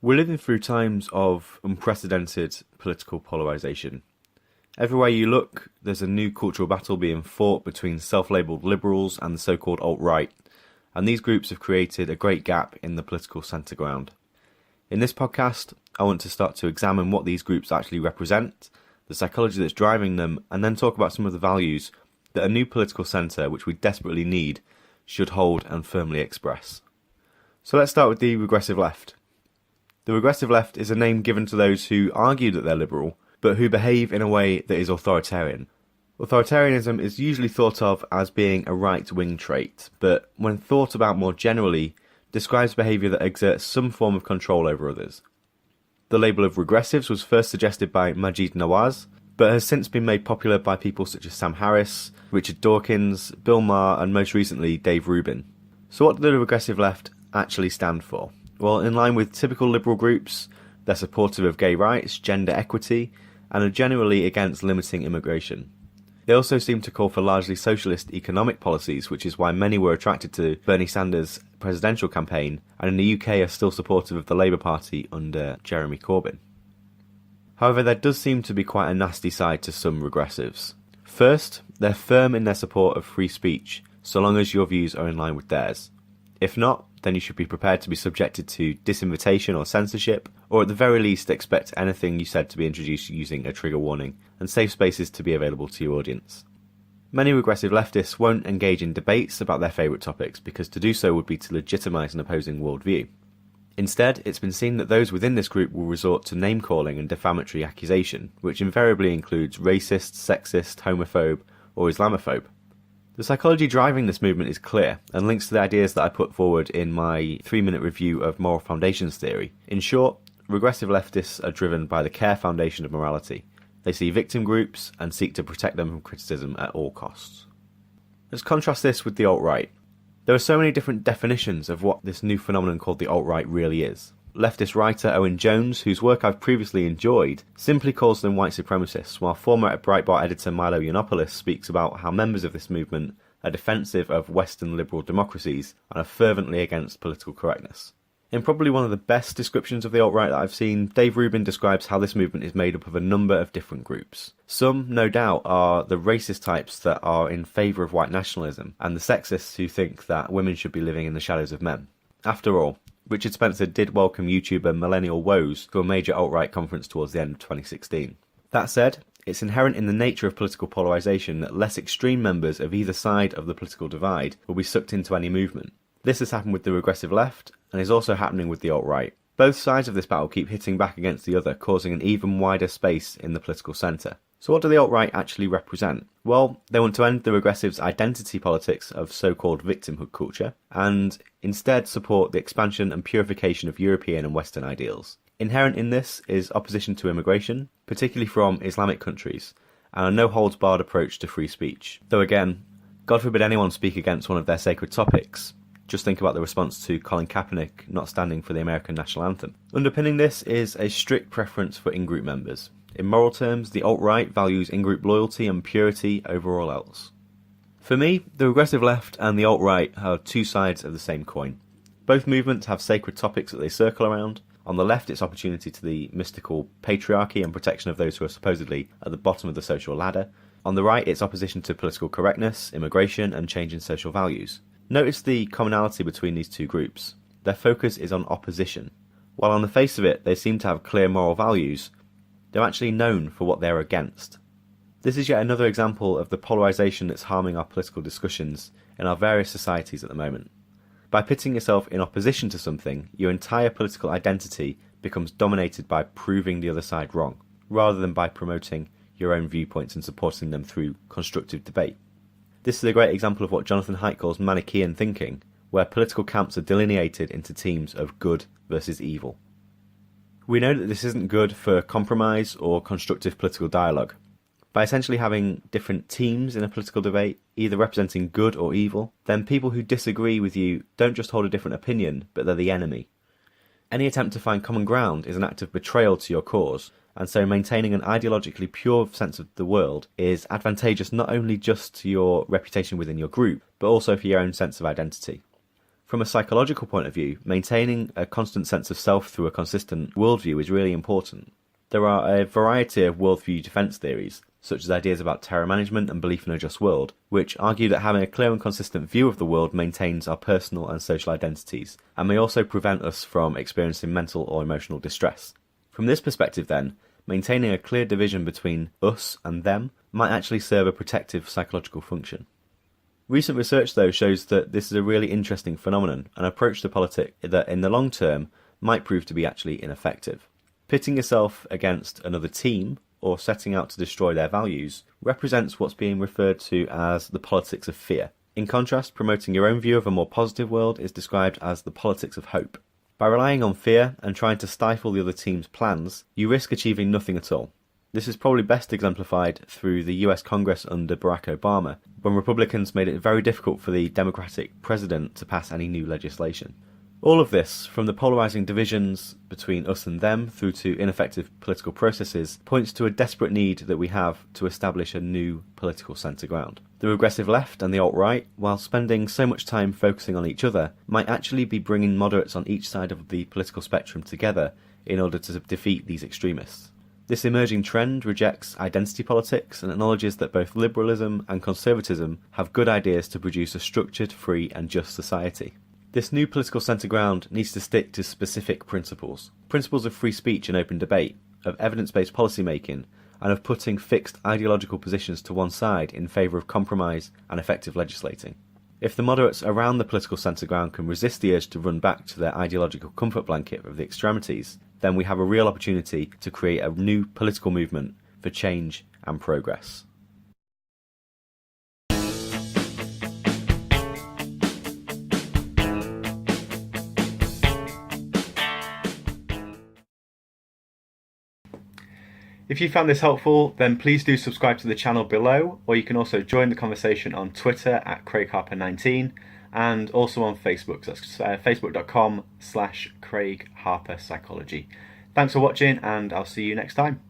We're living through times of unprecedented political polarisation. Everywhere you look, there's a new cultural battle being fought between self-labelled liberals and the so-called alt-right, and these groups have created a great gap in the political centre ground. In this podcast, I want to start to examine what these groups actually represent, the psychology that's driving them, and then talk about some of the values that a new political centre, which we desperately need, should hold and firmly express. So let's start with the Regressive Left. The Regressive Left is a name given to those who argue that they're liberal, but who behave in a way that is authoritarian. Authoritarianism is usually thought of as being a right-wing trait, but when thought about more generally, describes behaviour that exerts some form of control over others. The label of regressives was first suggested by Maajid Nawaz, but has since been made popular by people such as Sam Harris, Richard Dawkins, Bill Maher, and most recently Dave Rubin. So what do the Regressive Left actually stand for? Well, in line with typical liberal groups, they're supportive of gay rights, gender equity, and are generally against limiting immigration. They also seem to call for largely socialist economic policies, which is why many were attracted to Bernie Sanders' presidential campaign, and in the UK are still supportive of the Labour Party under Jeremy Corbyn. However, there does seem to be quite a nasty side to some regressives. First, they're firm in their support of free speech, so long as your views are in line with theirs. If not, then you should be prepared to be subjected to disinvitation or censorship, or at the very least expect anything you said to be introduced using a trigger warning, and safe spaces to be available to your audience. Many regressive leftists won't engage in debates about their favourite topics, because to do so would be to legitimise an opposing worldview. Instead, it's been seen that those within this group will resort to name-calling and defamatory accusation, which invariably includes racist, sexist, homophobe, or Islamophobe. The psychology driving this movement is clear, and links to the ideas that I put forward in my 3-minute review of moral foundations theory. In short, regressive leftists are driven by the care foundation of morality. They see victim groups and seek to protect them from criticism at all costs. Let's contrast this with the alt-right. There are so many different definitions of what this new phenomenon called the alt-right really is. Leftist writer Owen Jones, whose work I've previously enjoyed, simply calls them white supremacists, while former Breitbart editor Milo Yiannopoulos speaks about how members of this movement are defensive of Western liberal democracies and are fervently against political correctness. In probably one of the best descriptions of the alt-right that I've seen, Dave Rubin describes how this movement is made up of a number of different groups. Some, no doubt, are the racist types that are in favour of white nationalism, and the sexists who think that women should be living in the shadows of men. After all, Richard Spencer did welcome YouTuber Millennial Woes to a major alt-right conference towards the end of 2016. That said, it's inherent in the nature of political polarisation that less extreme members of either side of the political divide will be sucked into any movement. This has happened with the regressive left, and is also happening with the alt-right. Both sides of this battle keep hitting back against the other, causing an even wider space in the political centre. So what do the alt-right actually represent? Well, they want to end the regressives' identity politics of so-called victimhood culture, and instead support the expansion and purification of European and Western ideals. Inherent in this is opposition to immigration, particularly from Islamic countries, and a no-holds-barred approach to free speech. Though again, God forbid anyone speak against one of their sacred topics. Just think about the response to Colin Kaepernick not standing for the American national anthem. Underpinning this is a strict preference for in-group members. In moral terms, the alt-right values in-group loyalty and purity over all else. For me, the regressive left and the alt-right are two sides of the same coin. Both movements have sacred topics that they circle around. On the left, it's opportunity to the mystical patriarchy and protection of those who are supposedly at the bottom of the social ladder. On the right, it's opposition to political correctness, immigration, and change in social values. Notice the commonality between these two groups. Their focus is on opposition. While on the face of it, they seem to have clear moral values, they're actually known for what they're against. This is yet another example of the polarisation that's harming our political discussions in our various societies at the moment. By pitting yourself in opposition to something, your entire political identity becomes dominated by proving the other side wrong, rather than by promoting your own viewpoints and supporting them through constructive debate. This is a great example of what Jonathan Haidt calls Manichaean thinking, where political camps are delineated into teams of good versus evil. We know that this isn't good for compromise or constructive political dialogue. By essentially having different teams in a political debate, either representing good or evil, then people who disagree with you don't just hold a different opinion, but they're the enemy. Any attempt to find common ground is an act of betrayal to your cause, and so maintaining an ideologically pure sense of the world is advantageous not only just to your reputation within your group, but also for your own sense of identity. From From a psychological point of view, maintaining a constant sense of self through a consistent worldview is really important. There are a variety of worldview defence theories, such as ideas about terror management and belief in a just world, which argue that having a clear and consistent view of the world maintains our personal and social identities, and may also prevent us from experiencing mental or emotional distress. From this perspective then, maintaining a clear division between us and them might actually serve a protective psychological function. Recent research though shows that this is a really interesting phenomenon, an approach to politics that in the long term might prove to be actually ineffective. Pitting yourself against another team, or setting out to destroy their values, represents what's being referred to as the politics of fear. In contrast, promoting your own view of a more positive world is described as the politics of hope. By relying on fear and trying to stifle the other team's plans, you risk achieving nothing at all. This is probably best exemplified through the US Congress under Barack Obama, when Republicans made it very difficult for the Democratic president to pass any new legislation. All of this, from the polarising divisions between us and them through to ineffective political processes, points to a desperate need that we have to establish a new political centre ground. The regressive left and the alt-right, while spending so much time focusing on each other, might actually be bringing moderates on each side of the political spectrum together in order to defeat these extremists. This emerging trend rejects identity politics and acknowledges that both liberalism and conservatism have good ideas to produce a structured, free and just society. This new political centre ground needs to stick to specific principles. Principles of free speech and open debate, of evidence-based policy making, and of putting fixed ideological positions to one side in favour of compromise and effective legislating. If the moderates around the political centre ground can resist the urge to run back to their ideological comfort blanket of the extremities, then we have a real opportunity to create a new political movement for change and progress. If you found this helpful, then please do subscribe to the channel below, or you can also join the conversation on Twitter at CraigHarper19 and also on Facebook. So that's facebook.com/CraigHarperPsychology. Thanks for watching, and I'll see you next time.